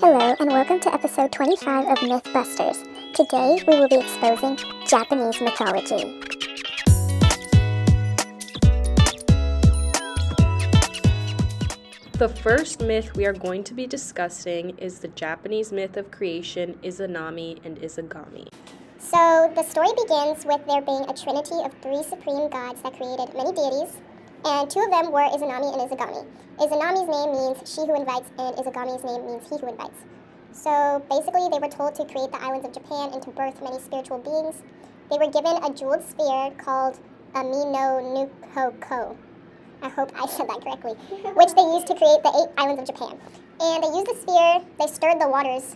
Hello and welcome to episode 25 of MythBusters. Today we will be exposing Japanese mythology. The first myth we are going to be discussing is the Japanese myth of creation, Izanami and Izagami. So the story begins with there being a trinity of three supreme gods that created many deities, and two of them were Izanami and Izagami. Izanami's name means she who invites, and Izagami's name means he who invites. So basically they were told to create the islands of Japan and to birth many spiritual beings. They were given a jeweled sphere called Ami no Nuko. I hope I said that correctly, which they used to create the 8 islands of Japan. And they used the sphere, they stirred the waters,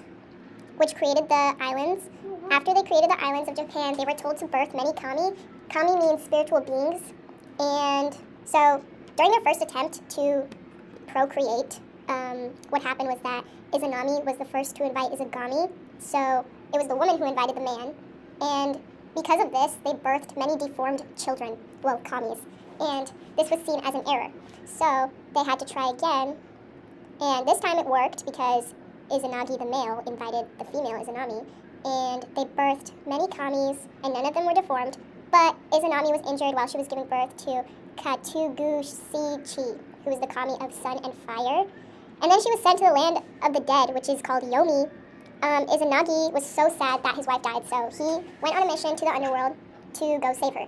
which created the islands. After they created the islands of Japan, they were told to birth many kami. Kami means spiritual beings. And so during their first attempt to procreate, what happened was that Izanami was the first to invite Izagami. So it was the woman who invited the man. And because of this, they birthed many deformed children, well, kamis. And this was seen as an error. So they had to try again. And this time it worked because Izanagi, the male, invited the female Izanami. And they birthed many kamis, and none of them were deformed. But Izanami was injured while she was giving birth to Katsugushi, who was the kami of sun and fire. And then she was sent to the land of the dead, which is called Yomi. Izanagi was so sad that his wife died, so he went on a mission to the underworld to go save her.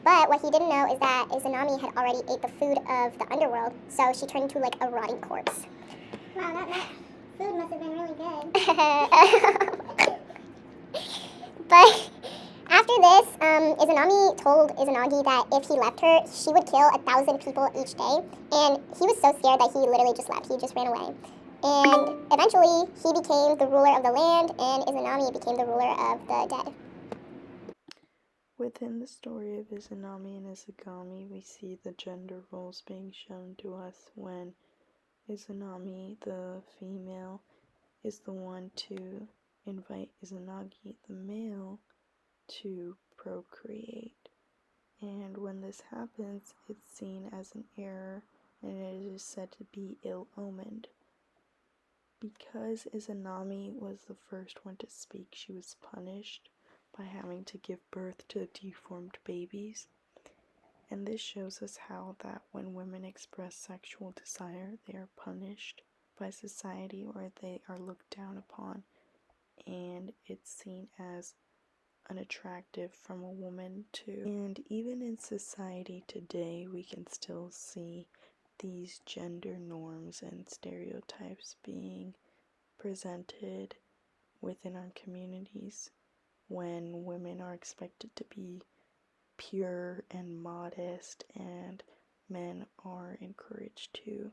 But what he didn't know is that Izanami had already ate the food of the underworld, so she turned into like a rotting corpse. Wow, that food must have been really good. But after this, Izanami told Izanagi that if he left her, she would kill 1,000 people each day. And he was so scared that he literally just left. He just ran away. And eventually, he became the ruler of the land, and Izanami became the ruler of the dead. Within the story of Izanami and Izagami, we see the gender roles being shown to us when Izanami, the female, is the one to invite Izanagi, the male, to procreate. And when this happens, it's seen as an error, and it is said to be ill-omened. Because Izanami was the first one to speak, she was punished by having to give birth to deformed babies. And this shows us how that when women express sexual desire, they are punished by society or they are looked down upon, and it's seen as unattractive from a woman too. And even in society today, we can still see these gender norms and stereotypes being presented within our communities when women are expected to be pure and modest, and men are encouraged to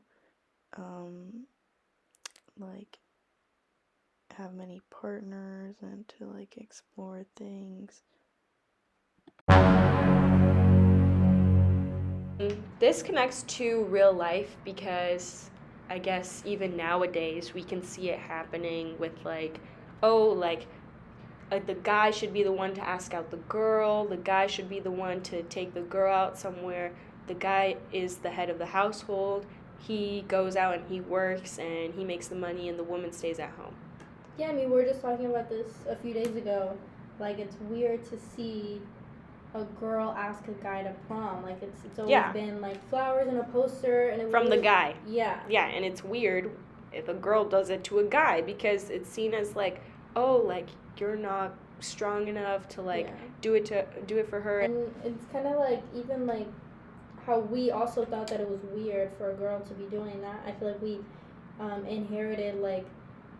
have many partners and to explore things. This connects to real life because I guess even nowadays we can see it happening with the guy should be the one to ask out the girl, the guy should be the one to take the girl out somewhere. The guy is the head of the household. He goes out and he works and he makes the money and the woman stays at home. Yeah, I mean, we were just talking about this a few days ago. Like, it's weird to see a girl ask a guy to prom. Like, it's always been like flowers and a poster and from the guy. Yeah. Yeah, and it's weird if a girl does it to a guy because it's seen as you're not strong enough to do it for her. And it's kind of like even like how we also thought that it was weird for a girl to be doing that. I feel like we inherited like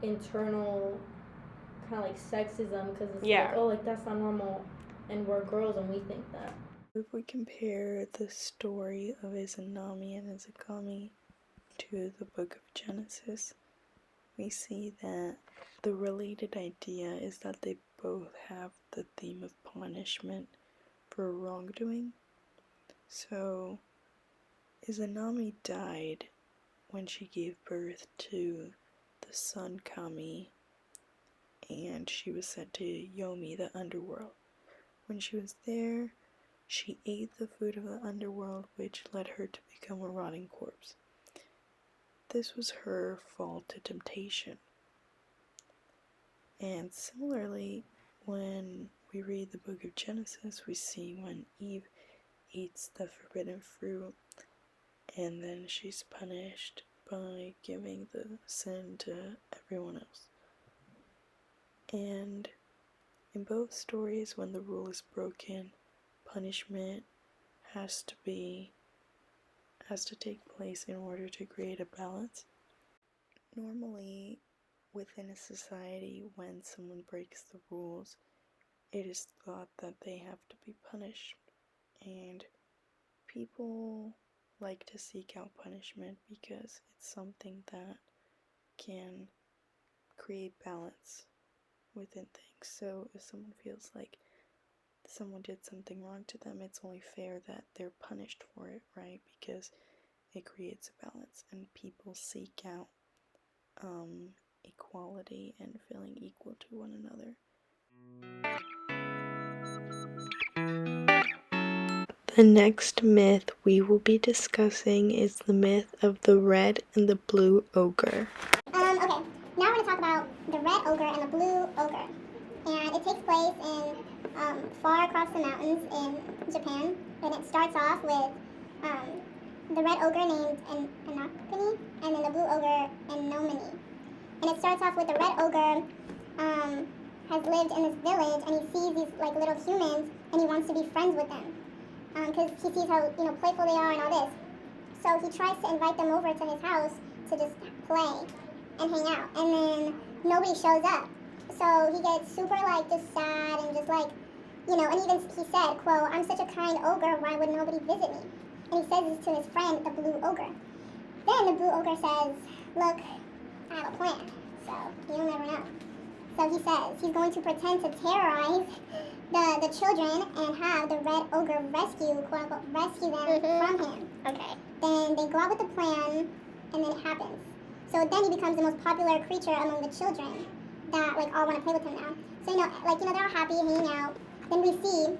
internal kind of like sexism because it's that's not normal, and we're girls and we think that. If we compare the story of Izanami and Izagami to the book of Genesis, we see that the related idea is that they both have the theme of punishment for wrongdoing. So Izanami died when she gave birth to the sun kami, and she was sent to Yomi, the underworld. When she was there, she ate the food of the underworld, which led her to become a rotting corpse. This was her fall to temptation. And similarly, when we read the book of Genesis, we see when Eve eats the forbidden fruit, and then she's punished by giving the sin to everyone else. And in both stories, when the rule is broken, punishment has to take place in order to create a balance. Normally, within a society, when someone breaks the rules, it is thought that they have to be punished, and people like to seek out punishment because it's something that can create balance within things. So if someone feels like someone did something wrong to them, it's only fair that they're punished for it, right? Because it creates a balance, and people seek out equality and feeling equal to one another. The next myth we will be discussing is the myth of the red and the blue ogre. Okay, now we're going to talk about the red ogre and the blue ogre. And it takes place in far across the mountains in Japan. And it starts off with the red ogre named Anakuni and then the blue ogre Anomini. And it starts off with the red ogre has lived in this village and he sees these like little humans and he wants to be friends with them because he sees how playful they are and all this. So he tries to invite them over to his house to just play and hang out, and then nobody shows up. So he gets super like just sad and just like and even he said, quote, "I'm such a kind ogre, why would nobody visit me?" And he says this to his friend, the blue ogre. Then the blue ogre says, "Look, I have a plan, so you'll never know." So he says he's going to pretend to terrorize the children and have the red ogre quote unquote, rescue them from him. Okay. Then they go out with the plan, and then it happens. So then he becomes the most popular creature among the children that like all want to play with him now. So they're all happy hanging out. Then we see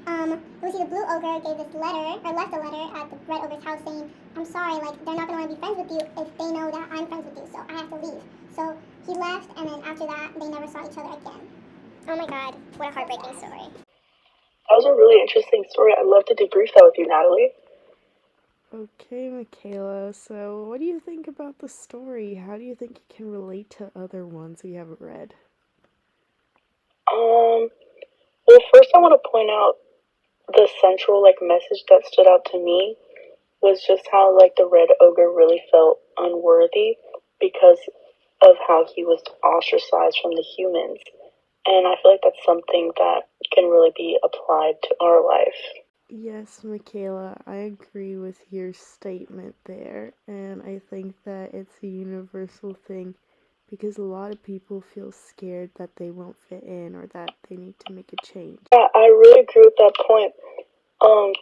the blue ogre gave this letter or left a letter at the red ogre's house saying, "I'm sorry, like they're not gonna want to be friends with you if they know that I'm friends with you, so I have to leave." So he left, and then after that, they never saw each other again. Oh my God, what a heartbreaking story. That was a really interesting story. I'd love to debrief that with you, Natalie. Okay, Michaela, so what do you think about the story? How do you think it can relate to other ones we haven't read? Well, first I want to point out the central message that stood out to me was just how the red ogre really felt unworthy because of how he was ostracized from the humans. And I feel like that's something that can really be applied to our life. Yes, Michaela, I agree with your statement there, and I think that it's a universal thing because a lot of people feel scared that they won't fit in or that they need to make a change. Yeah, I really agree with that point.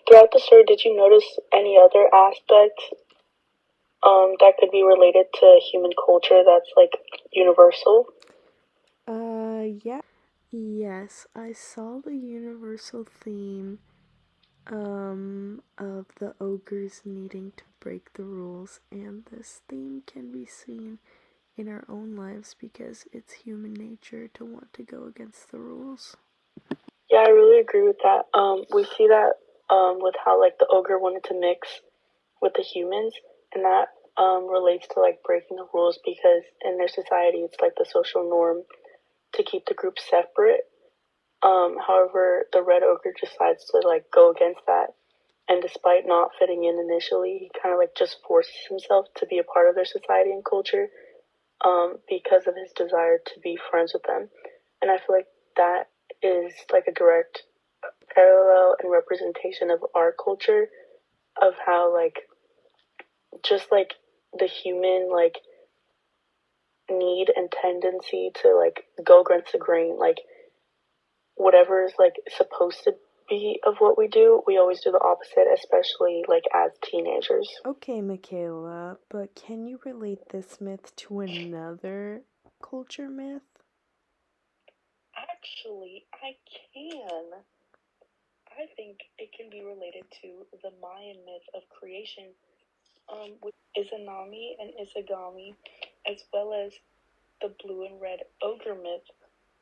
Throughout the story, did you notice any other aspects that could be related to human culture that's universal? Yeah. Yes, I saw the universal theme of the ogres needing to break the rules, and this theme can be seen in our own lives because it's human nature to want to go against the rules. Yeah, I really agree with that. We see that with how the ogre wanted to mix with the humans, and that relates to breaking the rules because in their society it's the social norm to keep the group separate. However, the red ogre decides to go against that, and despite not fitting in initially, he kind of just forces himself to be a part of their society and culture because of his desire to be friends with them. And I feel like that is a direct parallel and representation of our culture of how just the human need and tendency to go against the grain, whatever is supposed to be of what we do, we always do the opposite, especially as teenagers. Okay, Michaela, but can you relate this myth to another culture myth? Actually, I can. I think it can be related to the Mayan myth of creation, with Izanami and Izagami, as well as the blue and red ogre myth,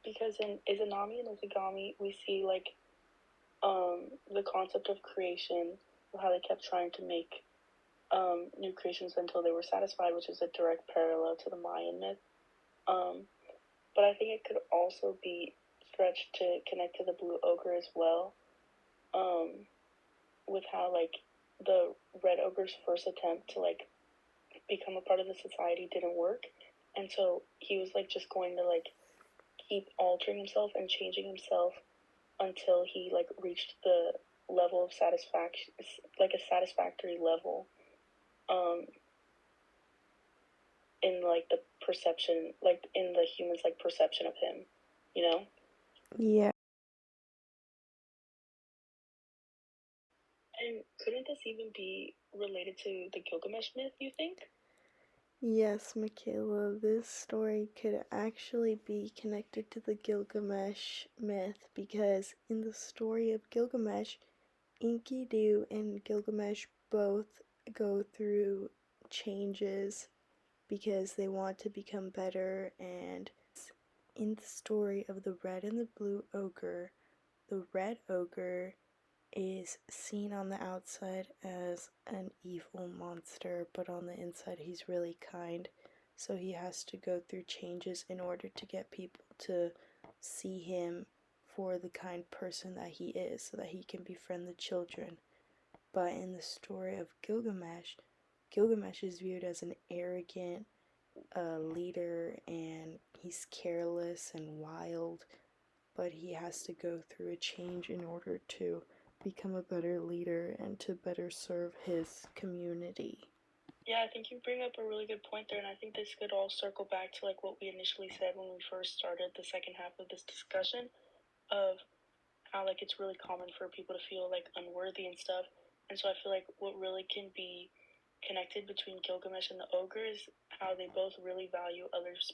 because in Izanami and Izagami, we see like the concept of creation, how they kept trying to make new creations until they were satisfied, which is a direct parallel to the Mayan myth. But I think it could also be stretched to connect to the blue ogre as well, with how like the red ogre's first attempt to like become a part of the society didn't work, and so he was like just going to like keep altering himself and changing himself until he like reached the level of satisfaction, like a satisfactory level, in like the perception, like in the humans like perception of him, you know. Yeah. And couldn't this even be related to the Gilgamesh myth, you think? Yes, Michaela, this story could actually be connected to the Gilgamesh myth because in the story of Gilgamesh, Enkidu and Gilgamesh both go through changes because they want to become better, and in the story of the red and the blue ogre, the red ogre is seen on the outside as an evil monster, but on the inside he's really kind. So he has to go through changes in order to get people to see him for the kind person that he is, so that he can befriend the children. But in the story of Gilgamesh, Gilgamesh is viewed as an arrogant leader, and he's careless and wild, but he has to go through a change in order to become a better leader and to better serve his community. Yeah, I think you bring up a really good point there, and I think this could all circle back to like what we initially said when we first started the second half of this discussion of how like it's really common for people to feel like unworthy and stuff. And so I feel like what really can be connected between Gilgamesh and the ogre is how they both really value others'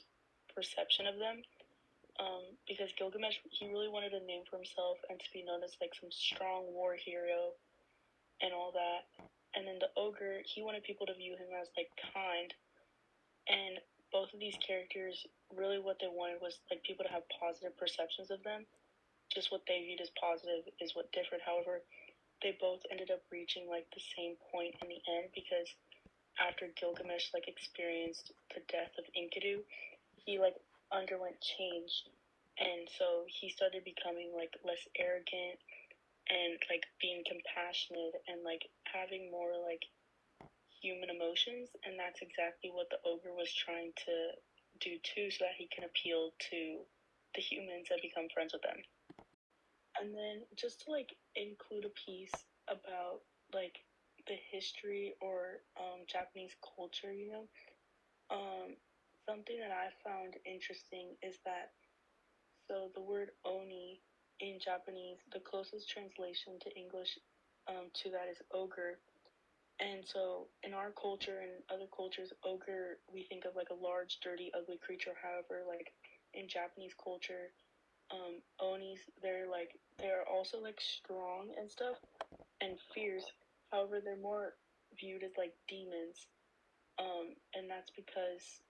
perception of them. Because Gilgamesh, he really wanted a name for himself and to be known as like some strong war hero and all that. And then the ogre, he wanted people to view him as like kind. And both of these characters, really what they wanted was like people to have positive perceptions of them. Just what they viewed as positive is what differed. However, they both ended up reaching like the same point in the end, because after Gilgamesh like experienced the death of Enkidu, he like underwent change, and so he started becoming like less arrogant and like being compassionate and like having more like human emotions, and that's exactly what the ogre was trying to do too, so that he can appeal to the humans that become friends with them. And then just to like include a piece about like the history or Japanese culture, you know, something that I found interesting is that so the word oni in Japanese, the closest translation to English to that is ogre. And so in our culture and other cultures, ogre, we think of like a large, dirty, ugly creature. However, like in Japanese culture, onis, they're also like strong and stuff and fierce. However, they're more viewed as like demons, and that's because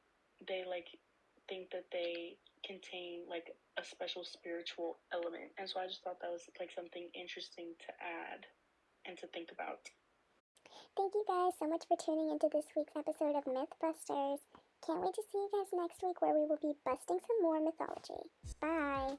they like think that they contain like a special spiritual element. And so I just thought that was like something interesting to add and to think about. Thank you guys so much for tuning into this week's episode of Mythbusters. Can't wait to see you guys next week where we will be busting some more mythology. Bye!